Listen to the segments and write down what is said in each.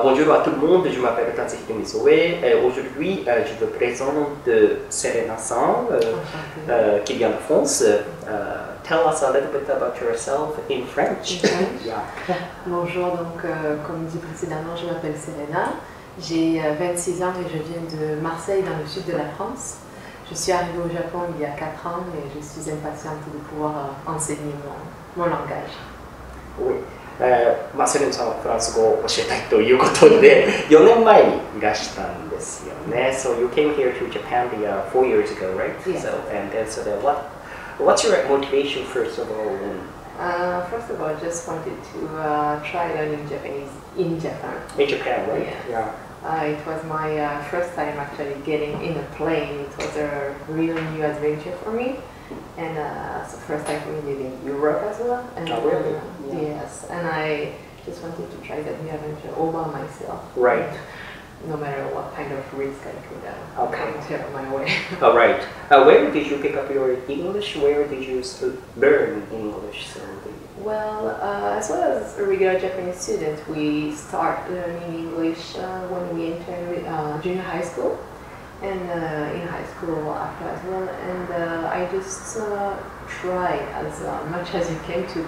bonjour à tout le monde, je m'appelle Tatsuhito Misoe. Aujourd'hui, je vous présente Serena-san, qui vient de France. Tell us a little bit about yourself in French. Yeah. Bonjour, donc comme dit précédemment, je m'appelle Serena. J'ai 26 ans et je viens de Marseille, dans le sud de la France. Je suis arrivée au Japon il y a 4 ans et je suis impatiente de pouvoir enseigner mon langage. Oui. セレナさんはフランス語を教えたいということで4年前にいらしたんですよね。So you came here to Japan 4 years ago, right? Yeah. So then what's your motivation first of all? First of all, I just wanted to try learning Japanese in Japan. In Japan, right? Yeah. It was my first time actually getting in a plane. It was a real new adventure for me. And it's the first time for me living in Europe as well. And, oh, really? Yes, and I just wanted to try that new adventure all by myself. Right. No matter what kind of risk I could come my way. All right. Where did you pick up your English? Where did you learn English? Well, as well as a regular Japanese student, we start learning English when we enter junior high school. And in high school after as well, and I just try as much as you can to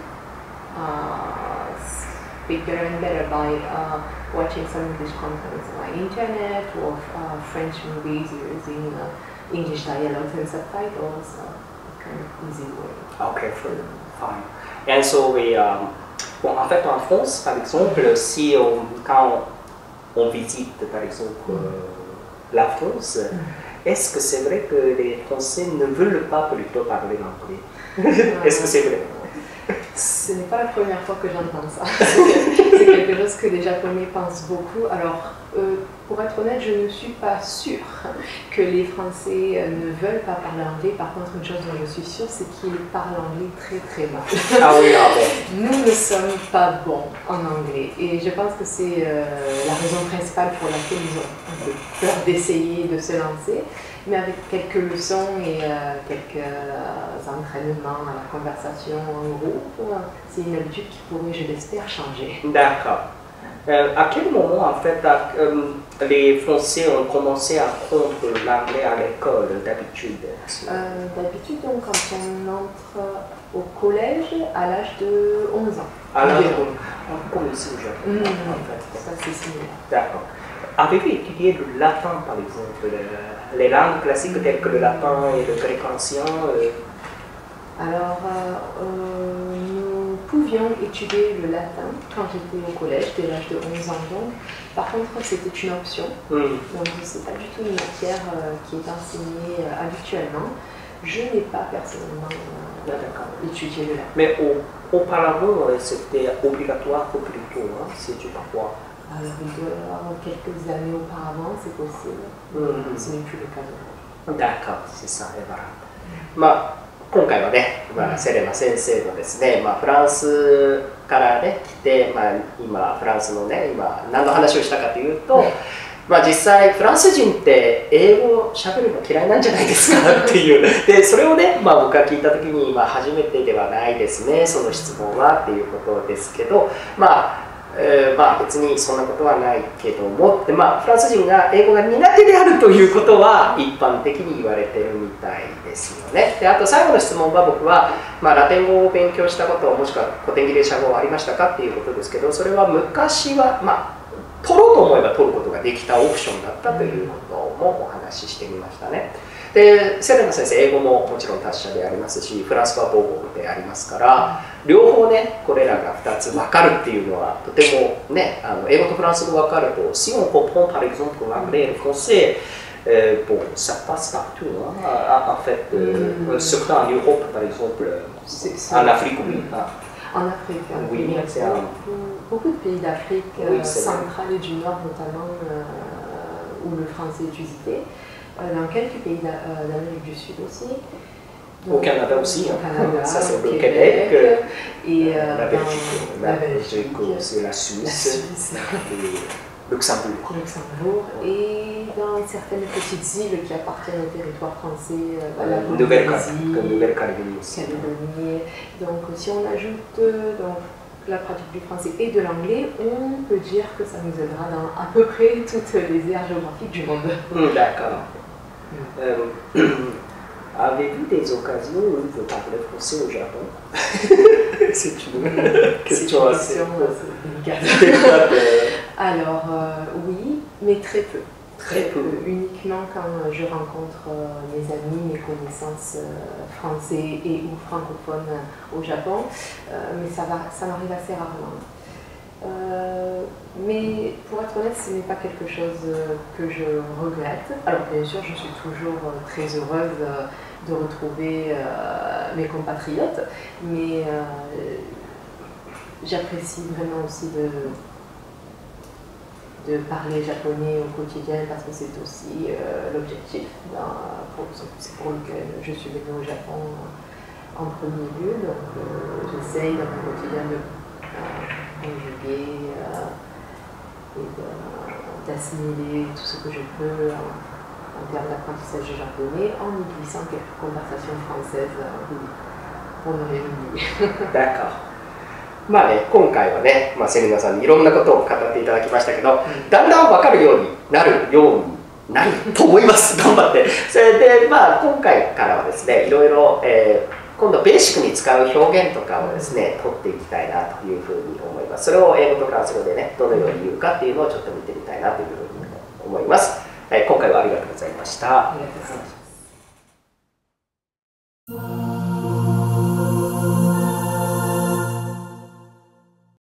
speak better and better by watching some English contents on the internet or French movies using English dialogues and subtitles, kind of easy way. Okay, fine. And so en fait en France, par exemple, quand on visite par exemple la France, est-ce que c'est vrai que les Français ne veulent pas plutôt parler l'anglais? Est-ce que c'est vrai? Ce n'est pas la première fois que j'entends ça. C'est quelque chose que les Japonais pensent beaucoup. Alors, pour être honnête, je ne suis pas sûre que les Français ne veulent pas parler anglais. Par contre, une chose dont je suis sûre, c'est qu'ils parlent anglais très très mal. Ah oui, ah bon. Nous ne sommes pas bons en anglais. Et je pense que c'est la raison principale pour laquelle ils ont un peu peur d'essayer de se lancer. Mais avec quelques leçons et quelques entraînements à la conversation en groupe, c'est une habitude qui pourrait, je l'espère, changer. D'accord. À quel moment, en fait, les Français ont commencé à apprendre l'anglais à l'école, d'habitude? D'habitude, donc, quand on entre au collège à l'âge de 11 ans. À l'âge de 11 ans, comme ici au Japon, en fait. Ça, c'est similaire. D'accord. Avez-vous étudié le latin, par exemple, les langues classiques telles que le latin et le grec ancien? Alors, nous pouvions étudier le latin quand j'étais au collège, dès l'âge de 11 ans donc. Par contre, c'était une option, donc ce n'est pas du tout une matière qui est enseignée habituellement. Je n'ai pas personnellement étudié le latin. Mais auparavant, c'était obligatoire plutôt, hein, si tu parfois. Quelques années auparavant, c'est possible. Ce n'est plus le cas de D'accord, c'est ça, et voilà. まあ今回はね、セレナ先生のですね、フランスからね来て、今フランスのね、今何の話をしたかというと、実際フランス人って英語をしゃべるの嫌いなんじゃないですかっていうで、それをね、僕が聞いた時に初めてではないですね、その質問はっていうことですけど、別にそんなことはないけどもって、フランス人が英語が苦手であるということは一般的に言われてるみたいですよね。で、あと最後の質問は僕は、ラテン語を勉強したこともしくは古典ギリシャ語はありましたかっていうことですけど、それは昔は取ろうと思えば取ることができたオプションだったということもお話ししてみましたね。で、セレナ先生、英語ももちろん達者でありますし、フランス語は母国でありますから、両方ね、これらが2つ分かるっていうのは、とてもね、英語とフランス語分かると、si on comprend par exemple l'anglais et le français, bon, ça passe partout, hein, en fait, surtout en Europe, par exemple, en Afrique, oui. En Afrique, oui, beaucoup de pays d'Afrique centrale et du Nord notamment, où le français est usité. Dans quelques pays d'Amérique du Sud aussi. Au Canada aussi, au Canada, ça c'est le Québec, et la Belgique, c'est la Suisse, et Luxembourg, et dans certaines petites îles qui appartiennent au territoire français, la Nouvelle-Calédonie aussi. Donc si on ajoute donc, la pratique du français et de l'anglais, on peut dire que ça nous aidera dans à peu près toutes les aires géographiques du monde. D'accord. Avez-vous des occasions où vous parlez français au Japon? C'est une question assez délicate. Alors, oui, mais très peu. Très peu. Uniquement quand je rencontre mes amis, mes connaissances français et ou francophones au Japon, mais ça m'arrive assez rarement. Mais pour être honnête, ce n'est pas quelque chose que je regrette. Alors bien sûr, je suis toujours très heureuse de retrouver mes compatriotes, mais j'apprécie vraiment aussi de parler japonais au quotidien parce que c'est aussi l'objectif, c'est pour lequel je suis venue au Japon en premier lieu. Donc j'essaye dans mon quotidien de conjuguer et d'assimiler tout ce que je peux en termes d'apprentissage de japonais en y glissant quelques conversations françaises pour ne rien oublier. D'accord。まあね、今回はね、セリナさんにいろんなことを語っていただきましたけど、だんだん分かるようになると思います。頑張って。それで、今回からはですね、いろいろ、今度ベーシックに使う表現とかをですね、取っていきたいなというふうに思います。それを英語とフランス語でね、どのように言うかっていうのをちょっと見てみたいなというふうに思います。今回はありがとうございました。ありがとうございました。